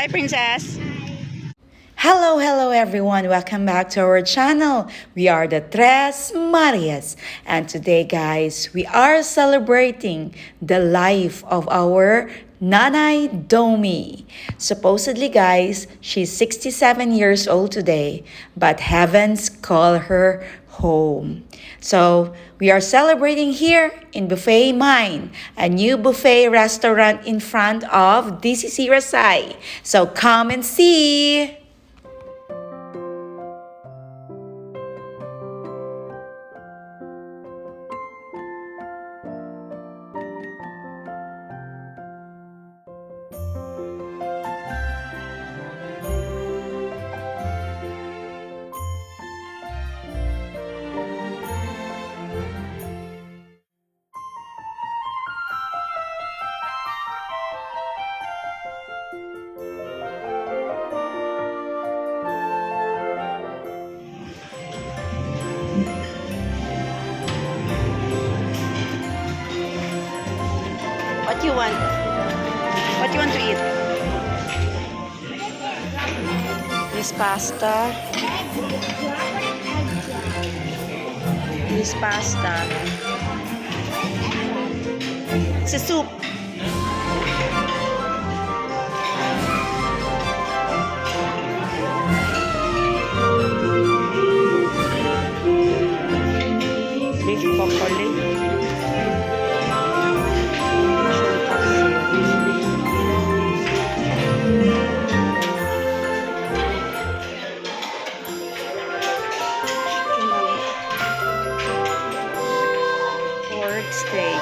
Hi, Princess. Hello everyone. Welcome back to our channel. We are the Tres Marias. And today guys, we are celebrating the life of our Nanay Domi. Supposedly guys, she's 67 years old today, but heavens call her home. So we are celebrating here in Buffet Mine, a new buffet restaurant in front of DCC Rasay. So come and see! What you want? What you want to eat? This pasta. This pasta. It's a soup. Beef broccoli. Pork steak.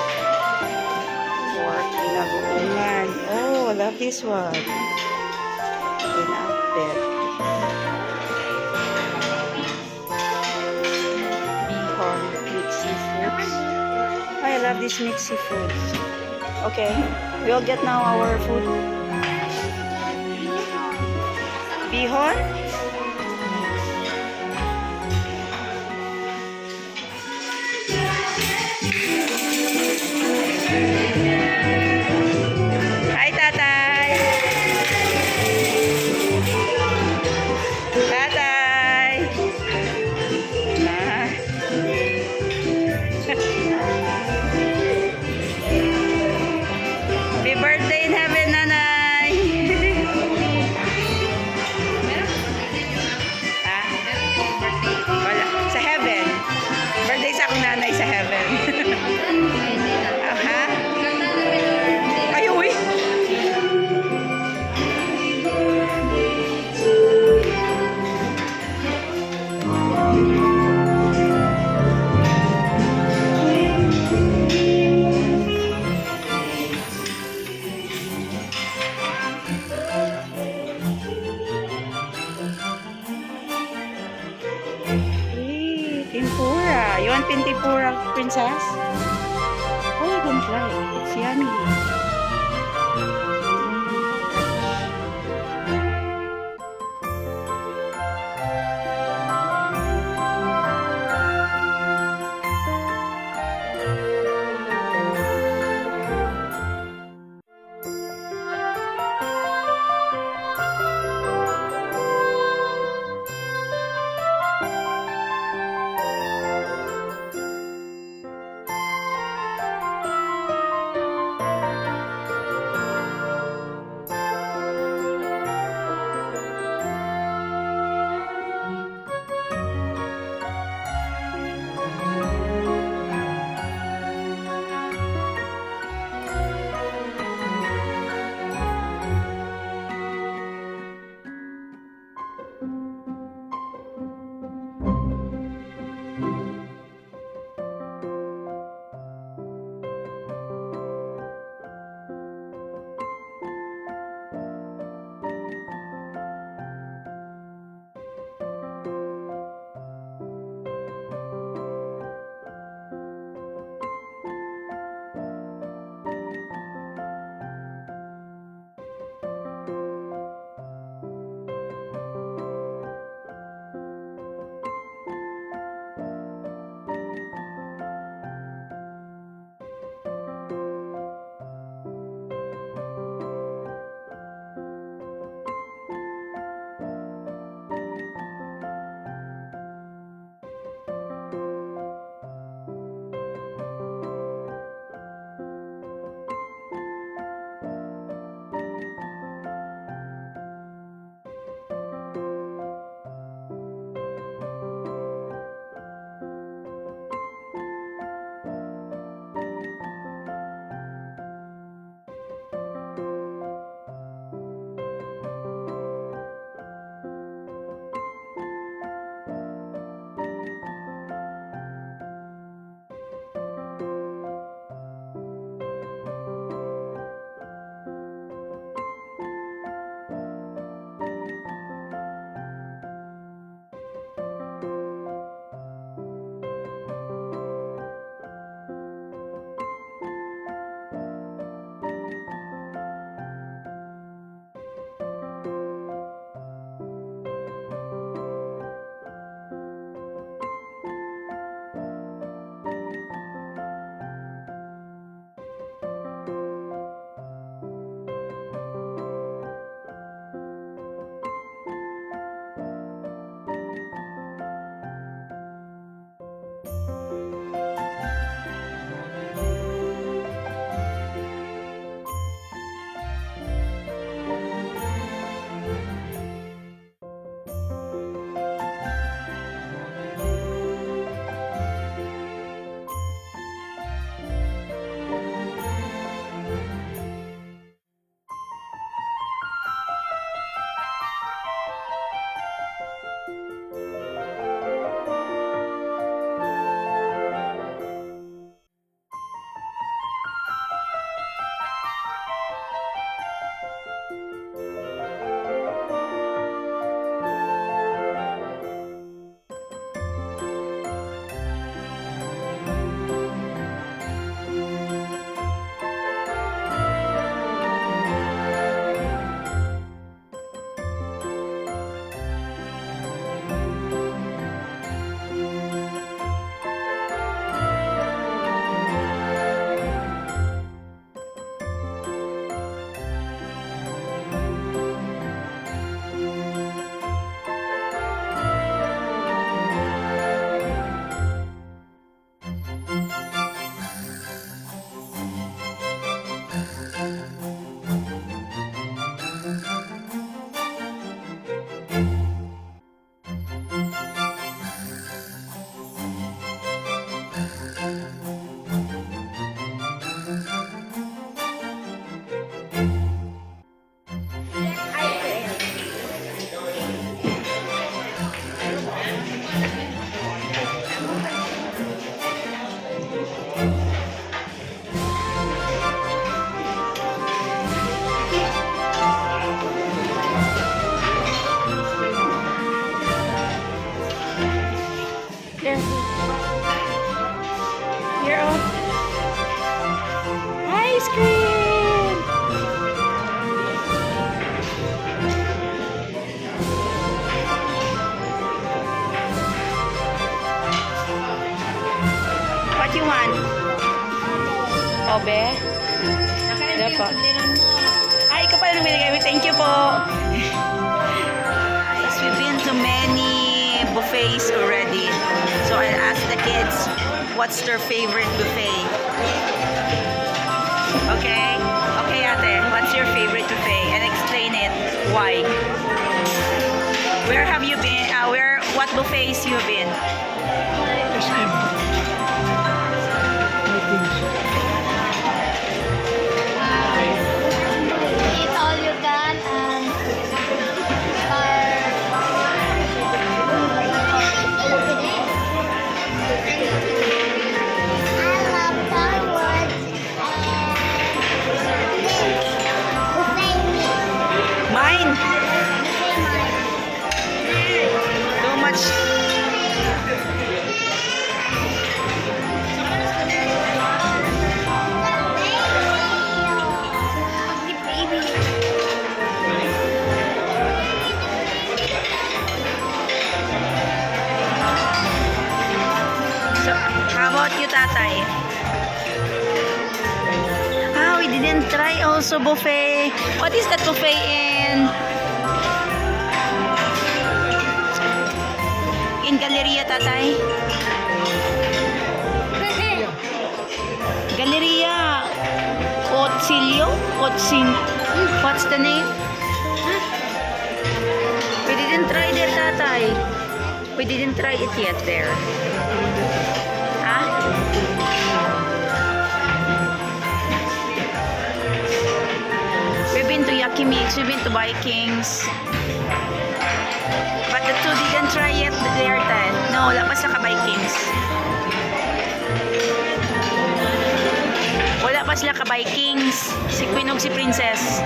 Pork lagoongan. Oh, I love this one. Pinakbet. Bihon mixed seafoods. I love this mixed seafoods. Okay, we'll get now our food. Bihon? Hi, Tatay! Tatay! Ah. Happy birthday in heaven, Nanay! Ha? Wala. Sa heaven. Birthday sa akong nanay sa heaven. Ha? Ay, uy! Tempura. You want tempura, princess? Oh, I don't like. It's yummy. be? Wala pa. Ay, ikaw pala nang binigay. Thank you po. Guys, we've been to many buffets already. So I asked the kids, what's their favorite buffet? Okay? Okay, ate. What's your favorite buffet? And explain it. Why? Where have you been? What buffets you have been? Eat all you can and I love Starwood and Mine. Too much. So, how about you, tatay? Ah, we didn't try also buffet. What is that buffet in Galleria, tatay? Galleria Otsilio? What's the name? We didn't try there, tatay. We didn't try it yet there. Ah? We've been to Yakimix, we've been to Vikings. But the two didn't try yet there, then. No, wala pa sila ka-Vikings. Wala pa sila ka-Vikings. Si Queen ug si Princess.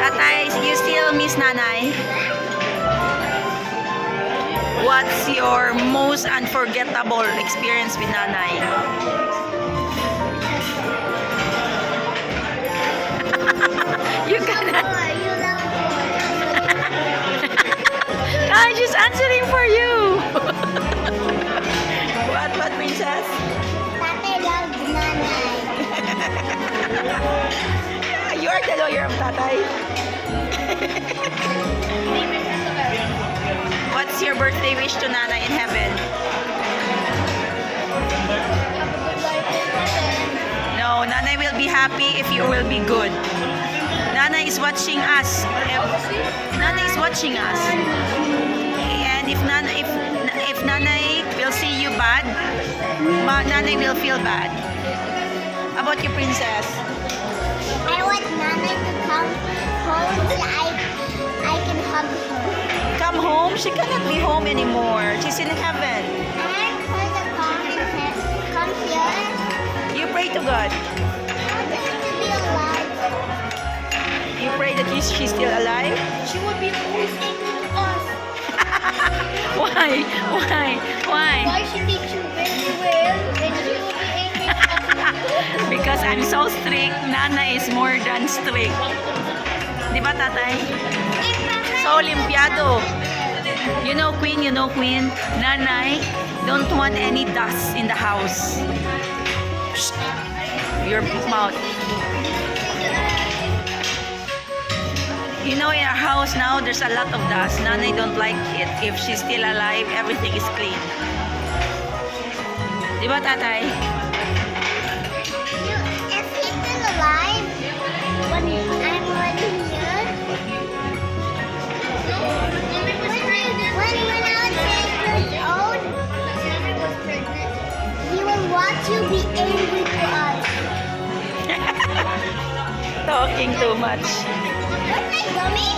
Tatay, you still miss nanay? What's your most unforgettable experience with nanay? You cannot. I'm just answering for you. What, princess? Tatay loves nanay. You are the lawyer of tatay. What's your birthday wish to Nana in heaven? No, Nana will be happy if you will be good. Nana is watching us. Nana is watching us. And if Nana will see you bad, Nana will feel bad. How about you, princess? I want Nana to come home so I can hug her. Come home? She cannot be home anymore. She's in heaven. And for the come here. You pray to God. I want her to be alive. You pray that she's still alive? She would be always angry with us. Why? Why? Why? Why she teach you very well and she will be angry with us. Because I'm so strict. Nana is more than strict. Di ba, tatay? So, limpiado. You know, Queen, Nanay don't want any dust in the house. Shh. Your mouth. You know, in our house now, there's a lot of dust. Nanay don't like it. If she's still alive, everything is clean. Di ba, tatay? If he's still alive, when I'm already here, when I was 10 years old, he will want to be angry to us. Talking too much. What's my gummy?